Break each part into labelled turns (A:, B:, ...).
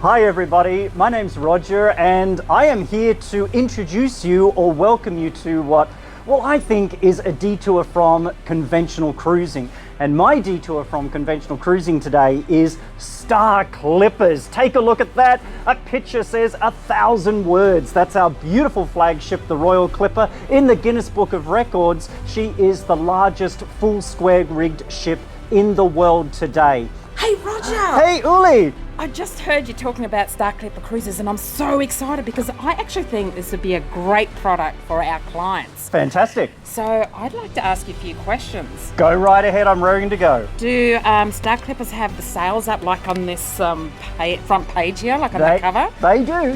A: Hi everybody, my name's Roger and I am here to introduce you or welcome you to what I think is a detour from conventional cruising. And my detour from conventional cruising today is Star Clippers. Take a look at that. A picture says 1,000 words. That's our beautiful flagship, the Royal Clipper, in the Guinness Book of Records. She is the largest full square rigged ship in the world today.
B: Hey Roger!
A: Hey Uli!
B: I just heard you talking about Star Clipper Cruises and I'm so excited because I actually think this would be a great product for our clients.
A: Fantastic.
B: So I'd like to ask you a few questions.
A: Go right ahead, I'm raring to go.
B: Do Star Clippers have the sails up like on this front page here, like on the cover?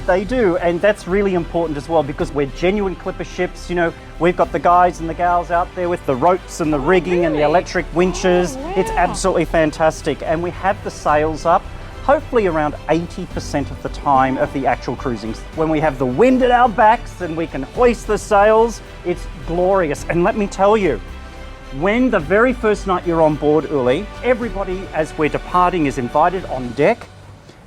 A: They do. And that's really important as well because we're genuine clipper ships. You know, we've got the guys and the gals out there with the ropes and the rigging and the electric winches.
B: Wow.
A: It's absolutely fantastic. And we have the sails up hopefully around 80% of the time of the actual cruising. When we have the wind at our backs and we can hoist the sails, it's glorious. And let me tell you, when the very first night you're on board, Uli, everybody as we're departing is invited on deck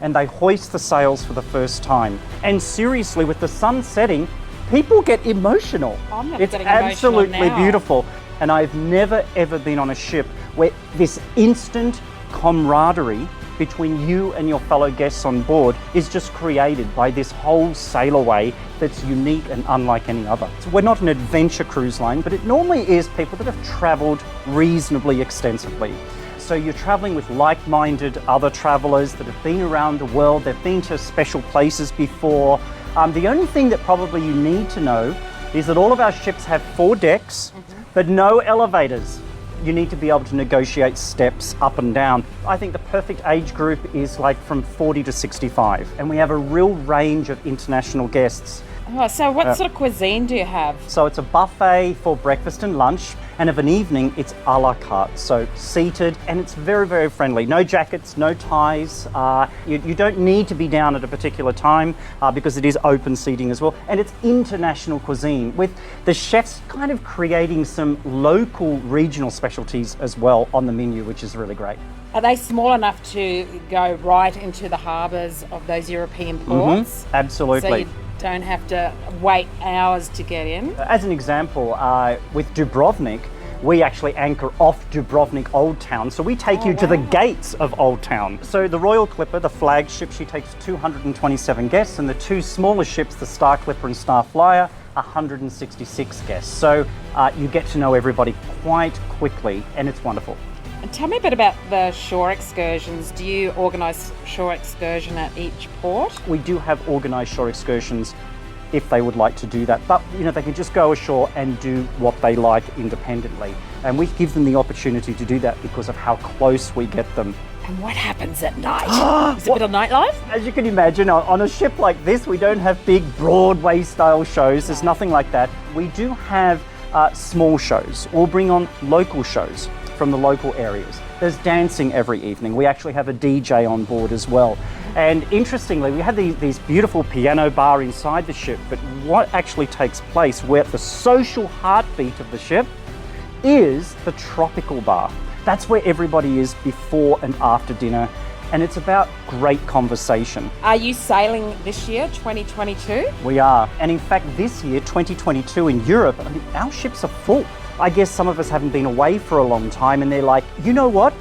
A: and they hoist the sails for the first time. And seriously, with the sun setting, people get emotional.
B: It's
A: absolutely beautiful. And I've never ever been on a ship where this instant camaraderie between you and your fellow guests on board is just created by this whole sail away that's unique and unlike any other. So we're not an adventure cruise line, but it normally is people that have traveled reasonably extensively. So you're traveling with like-minded other travelers that have been around the world, they've been to special places before. The only thing that probably you need to know is that all of our ships have 4 decks, but no elevators. You need to be able to negotiate steps up and down. I think the perfect age group is like from 40 to 65, and we have a real range of international guests.
B: Oh, so what sort of cuisine do you have?
A: So it's a buffet for breakfast and lunch, and of an evening it's a la carte, so seated, and it's very, very friendly. No jackets, no ties. You don't need to be down at a particular time because it is open seating as well, and it's international cuisine with the chefs kind of creating some local regional specialties as well on the menu, which is really great.
B: Are they small enough to go right into the harbours of those European ports?
A: Absolutely.
B: So you don't have to wait hours to get in?
A: As an example, with Dubrovnik, we actually anchor off Dubrovnik Old Town. So we take you to the gates of Old Town. So the Royal Clipper, the flagship, she takes 227 guests, and the 2 smaller ships, the Star Clipper and Star Flyer, 166 guests. So you get to know everybody quite quickly, and it's wonderful.
B: And tell me a bit about the shore excursions. Do you organise shore excursion at each port?
A: We do have organised shore excursions if they would like to do that, but you know, they can just go ashore and do what they like independently, and we give them the opportunity to do that because of how close we get them.
B: And what happens at night? Is it a bit of nightlife?
A: As you can imagine, on a ship like this, we don't have big Broadway style shows. There's nothing like that. We do have small shows. We'll bring on local shows from the local areas. There's dancing every evening. We actually have a DJ on board as well. And interestingly, we have these beautiful piano bar inside the ship, but what actually takes place where the social heartbeat of the ship is the tropical bar. That's where everybody is before and after dinner, and it's about great conversation.
B: Are you sailing this year, 2022?
A: We are, and in fact this year, 2022 in Europe, I mean, our ships are full. I guess some of us haven't been away for a long time and they're like, you know what?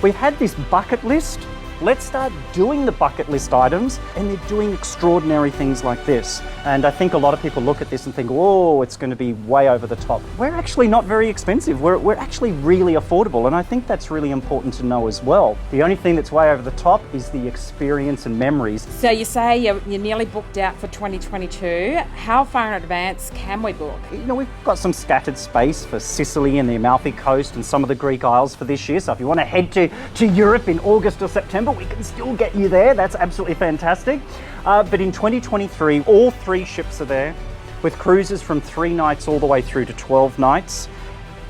A: We've had this bucket list. Let's start doing the bucket list items, and they're doing extraordinary things like this. And I think a lot of people look at this and think, oh, it's going to be way over the top. We're actually not very expensive. We're actually really affordable, and I think that's really important to know as well. The only thing that's way over the top is the experience and memories.
B: So you say you're nearly booked out for 2022. How far in advance can we book?
A: You know, we've got some scattered space for Sicily and the Amalfi Coast and some of the Greek Isles for this year. So if you want to head to Europe in August or September, we can still get you there. That's absolutely fantastic. But in 2023, all 3 ships are there with cruises from 3 nights all the way through to 12 nights.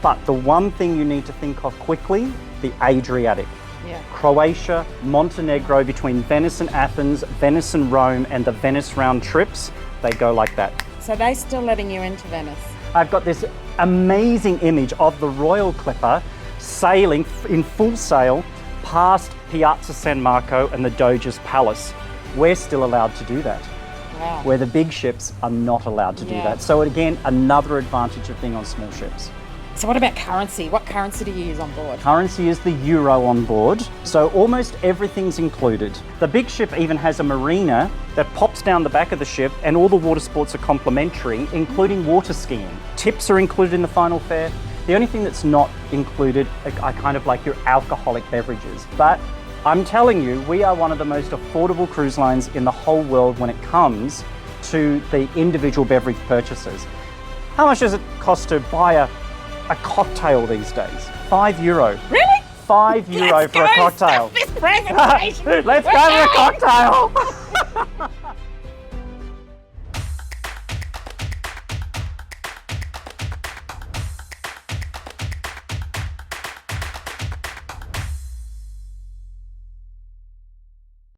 A: But the one thing you need to think of quickly, the Adriatic.
B: Yeah.
A: Croatia, Montenegro, between Venice and Athens, Venice and Rome, and the Venice round trips, they go like that.
B: So they're still letting you into Venice?
A: I've got this amazing image of the Royal Clipper sailing in full sail past Piazza San Marco and the Doge's Palace. we're still allowed to do that,
B: Wow.
A: where the big ships are not allowed to do
B: Yeah.
A: that. So again, another advantage of being on small ships.
B: So what about currency? What currency do you use on board?
A: Currency is the euro on board, so almost everything's included. The big ship even has a marina that pops down the back of the ship, and all the water sports are complimentary, including water skiing. Tips are included in the final fare. The only thing that's not included are kind of like your alcoholic beverages. But I'm telling you, we are one of the most affordable cruise lines in the whole world when it comes to the individual beverage purchases. How much does it cost to buy a cocktail these days? €5.
B: Really?
A: €5 for a cocktail.
B: Stop this presentation.
A: Let's go for a cocktail.